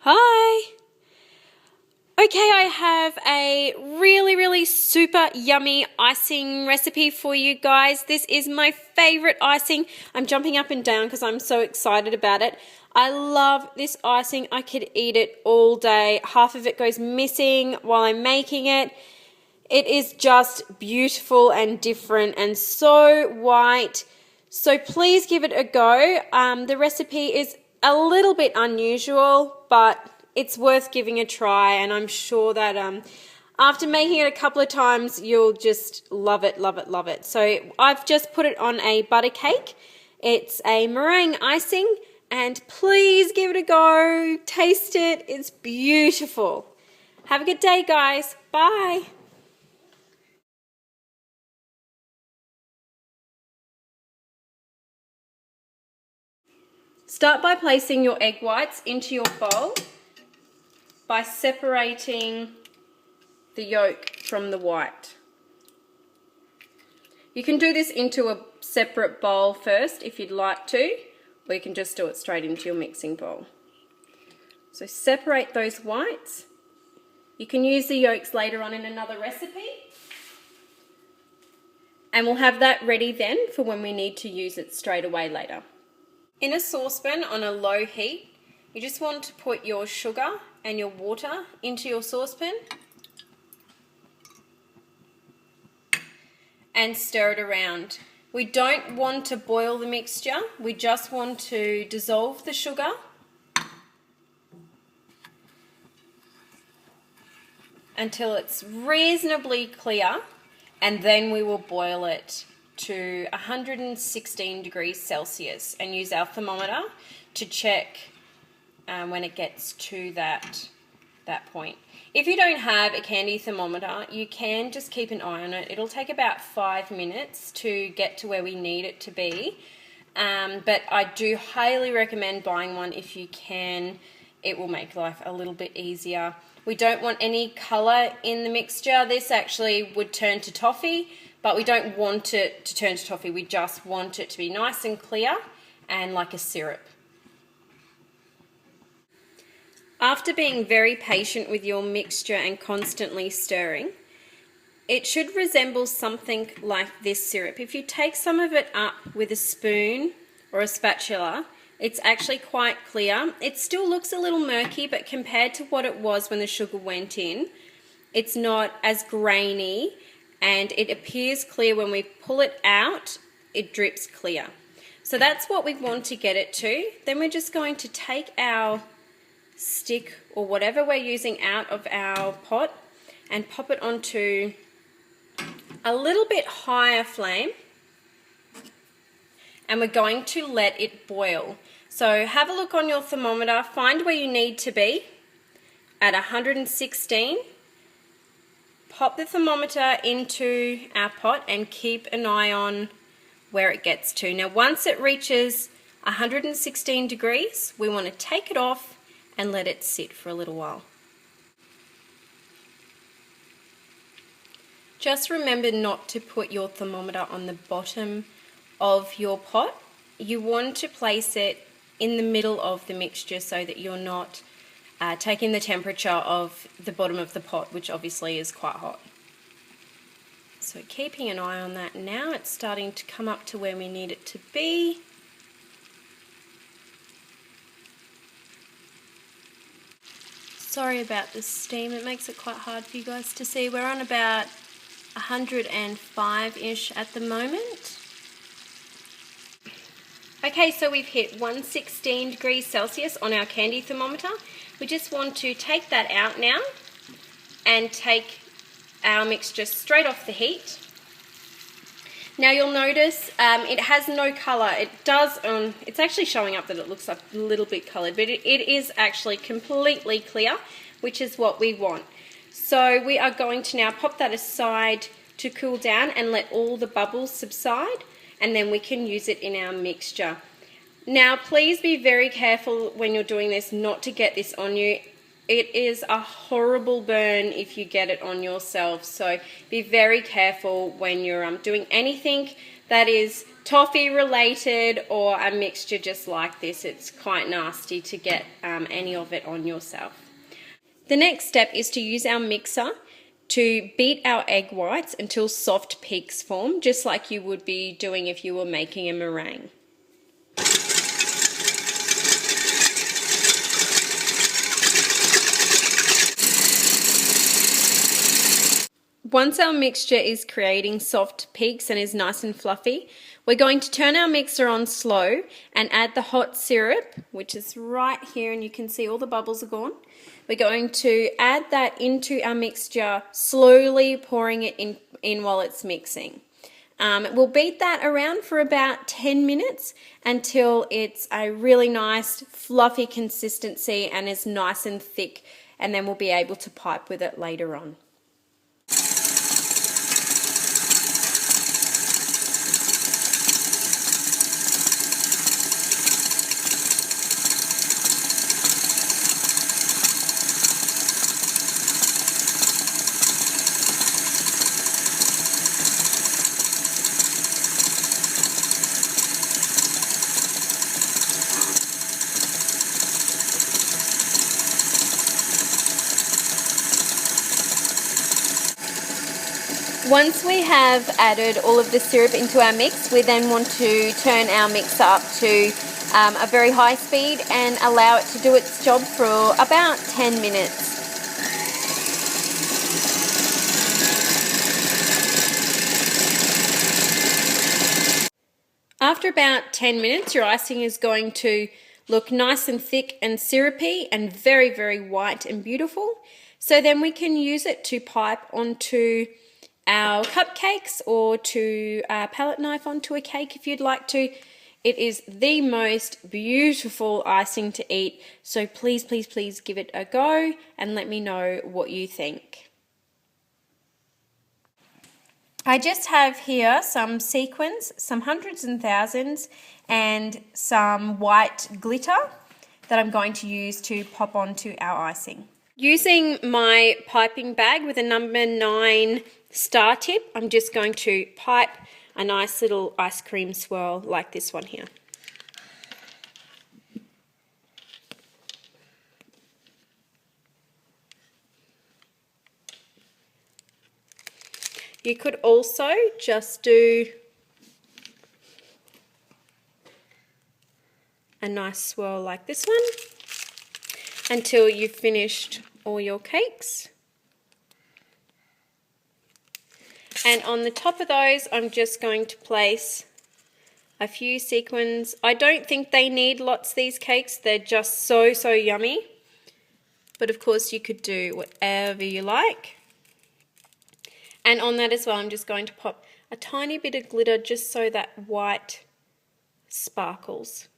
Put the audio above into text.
Hi! Okay, I have a really super yummy icing recipe for you guys. This is my favorite icing. I'm jumping up and down because I'm so excited about it. I love this icing. I could eat it all day. Half of it goes missing while I'm making it. It is just beautiful and different and so white. So please give it a go. The recipe is a little bit unusual, but it's worth giving a try, and I'm sure that after making it a couple of times, you'll just love it, love it, love it. So I've just put it on a butter cake. It's a meringue icing, and please give it a go. Taste it. It's beautiful. Have a good day, guys. Bye. Start by placing your egg whites into your bowl by separating the yolk from the white. You can do this into a separate bowl first if you'd like to, or you can just do it straight into your mixing bowl. So separate those whites. You can use the yolks later on in another recipe, and we'll have that ready then for when we need to use it straight away later. In a saucepan on a low heat, you just want to put your sugar and your water into your saucepan and stir it around. We don't want to boil the mixture, we just want to dissolve the sugar until it's reasonably clear, and then we will boil it to 116 degrees Celsius and use our thermometer to check when it gets to that point. If you don't have a candy thermometer, you can just keep an eye on it. It'll take about 5 minutes to get to where we need it to be, but I do highly recommend buying one if you can. It will make life a little bit easier. We don't want any colour in the mixture. This actually would turn to toffee, but we don't want it to turn to toffee. We just want it to be nice and clear and like a syrup. After being very patient with your mixture and constantly stirring, it should resemble something like this syrup. If you take some of it up with a spoon or a spatula, it's actually quite clear. It still looks a little murky, but compared to what it was when the sugar went in, it's not as grainy, and it appears clear. When we pull it out, it drips clear. So that's what we want to get it to. Then we're just going to take our stick or whatever we're using out of our pot and pop it onto a little bit higher flame, and we're going to let it boil. So have a look on your thermometer, find where you need to be at 116. Pop the thermometer into our pot and keep an eye on where it gets to. Now once it reaches 116 degrees, we want to take it off and let it sit for a little while. Just remember not to put your thermometer on the bottom of your pot. You want to place it in the middle of the mixture so that you're not taking the temperature of the bottom of the pot, which obviously is quite hot. So keeping an eye on that now, it's starting to come up to where we need it to be. Sorry about the steam, it makes it quite hard for you guys to see. We're on about 105-ish at the moment. Okay, so we've hit 116 degrees Celsius on our candy thermometer. We just want to take that out now and take our mixture straight off the heat. Now you'll notice it has no colour. It does, it's actually showing up that it looks like a little bit coloured, but it is actually completely clear, which is what we want. So we are going to now pop that aside to cool down and let all the bubbles subside, and then we can use it in our mixture. Now please be very careful when you're doing this not to get this on you. It is a horrible burn if you get it on yourself, so be very careful when you're doing anything that is toffee related or a mixture just like this. It's quite nasty to get any of it on yourself. The next step is to use our mixer to beat our egg whites until soft peaks form, just like you would be doing if you were making a meringue. Once our mixture is creating soft peaks and is nice and fluffy, we're going to turn our mixer on slow and add the hot syrup, which is right here, and you can see all the bubbles are gone. We're going to add that into our mixture, slowly pouring it in while it's mixing. We'll beat that around for about 10 minutes until it's a really nice fluffy consistency and is nice and thick, and then we'll be able to pipe with it later on. Once we have added all of the syrup into our mix, we then want to turn our mixer up to a very high speed and allow it to do its job for about 10 minutes. After about 10 minutes, your icing is going to look nice and thick and syrupy and very, very white and beautiful. So then we can use it to pipe onto our cupcakes or to a palette knife onto a cake if you'd like to. It is the most beautiful icing to eat, so please, please, please give it a go and let me know what you think. I just have here some sequins, some hundreds and thousands, and some white glitter that I'm going to use to pop onto our icing. Using my piping bag with a number 9 star tip, I'm just going to pipe a nice little ice cream swirl like this one here. You could also just do a nice swirl like this one until you've finished all your cakes. And on the top of those, I'm just going to place a few sequins. I don't think they need lots, these cakes. They're just so, so yummy. But of course, you could do whatever you like. And on that as well, I'm just going to pop a tiny bit of glitter just so that white sparkles.